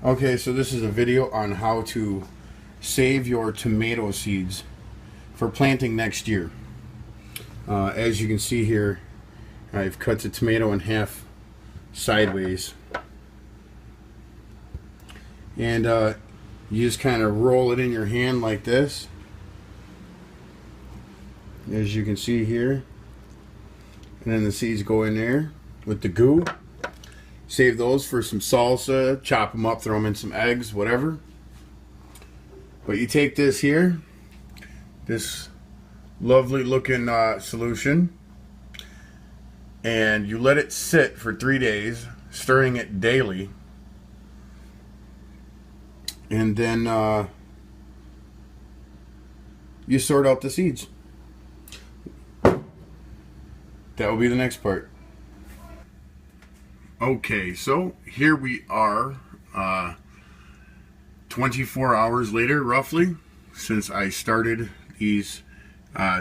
Okay, so this is a video on how to save your tomato seeds for planting next year. As you can see here, I've cut the tomato in half sideways. And you just kind of roll it in your hand like this. As you can see here. And then the seeds go in there with the goo. Save those for some salsa, chop them up, throw them in some eggs, whatever. But you take this here, this lovely looking solution, and you let it sit for 3 days, stirring it daily. And then you sort out the seeds. That will be the next part. Okay, so here we are, 24 hours later, roughly, since I started these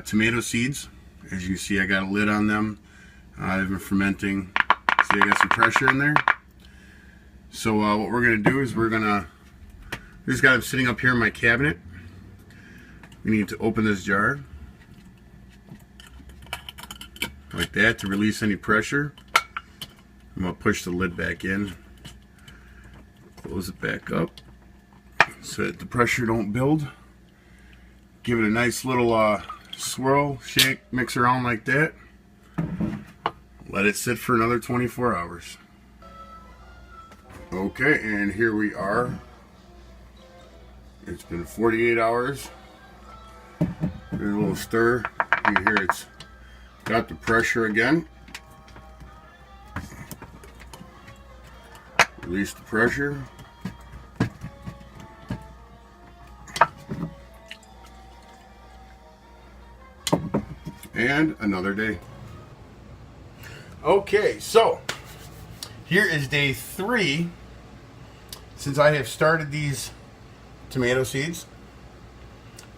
tomato seeds. As you see, I got a lid on them. They've been fermenting. See, I got some pressure in there. So what we're going to do is I just got them sitting up here in my cabinet. We need to open this jar like that to release any pressure. I'm going to push the lid back in, close it back up so that the pressure don't build. Give it a nice little swirl, shake, mix around like that. Let it sit for another 24 hours. Okay, and here we are. It's been 48 hours. Give it a little stir. You hear it's got the pressure again. Release the pressure. And another day. Okay, so here is day 3 since I have started these tomato seeds.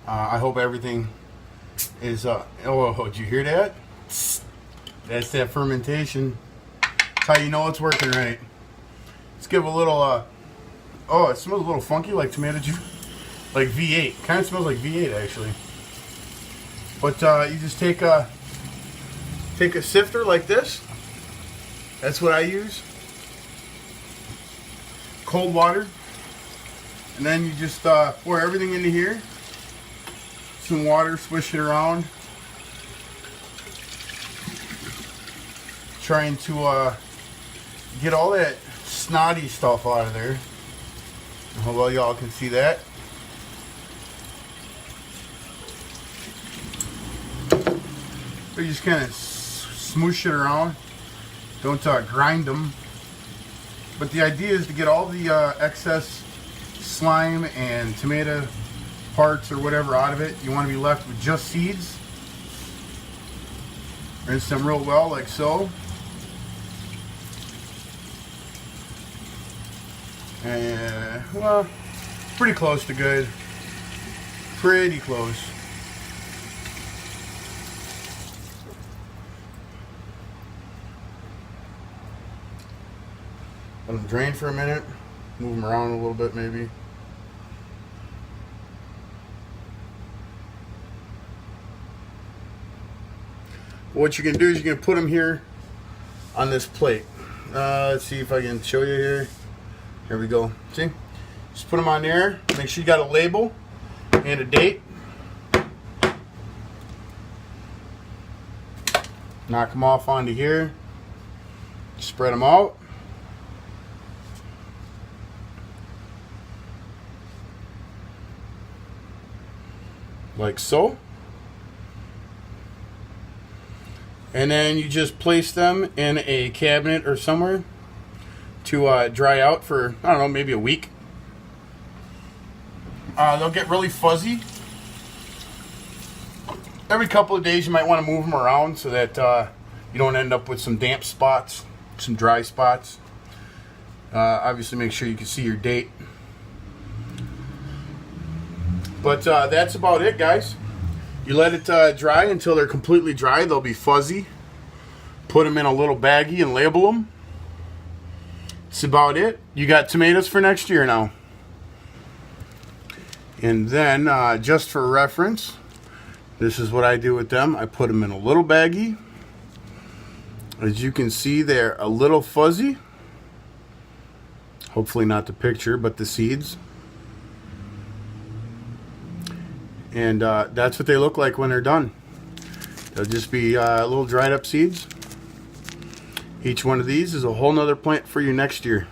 I hope everything is oh, did you hear that? That's that fermentation. That's how you know it's working right. Let's give a little, oh, it smells a little funky like tomato juice. Like V8. Kind of smells like V8 actually. But you just take a sifter like this. That's what I use. Cold water. And then you just pour everything into here. Some water, swish it around. Trying to get all that snotty stuff out of there. I hope all y'all can see that. So you just kind of smoosh it around. Don't grind them. But the idea is to get all the excess slime and tomato parts or whatever out of it. You want to be left with just seeds. Rinse them real well like so. And, well, pretty close to good. Pretty close. Let them drain for a minute. Move them around a little bit maybe. What you're going to do is you're going to put them here on this plate. Let's see if I can show you here. Here we go. See? Just put them on there. Make sure you got a label and a date. Knock them off onto here. Spread them out. Like so. And then you just place them in a cabinet or somewhere to dry out for, I don't know, maybe a week. They'll get really fuzzy. Every couple of days you might want to move them around so that you don't end up with some damp spots, some dry spots. Obviously make sure you can see your date. But that's about it, guys. You let it dry until they're completely dry. They'll be fuzzy. Put them in a little baggie and label them. That's about it. You got tomatoes for next year now. And then, just for reference, this is what I do with them. I put them in a little baggie. As you can see, they're a little fuzzy. Hopefully not the picture, but the seeds. And that's what they look like when they're done. They'll just be little dried up seeds. Each one of these is a whole nother plant for you next year.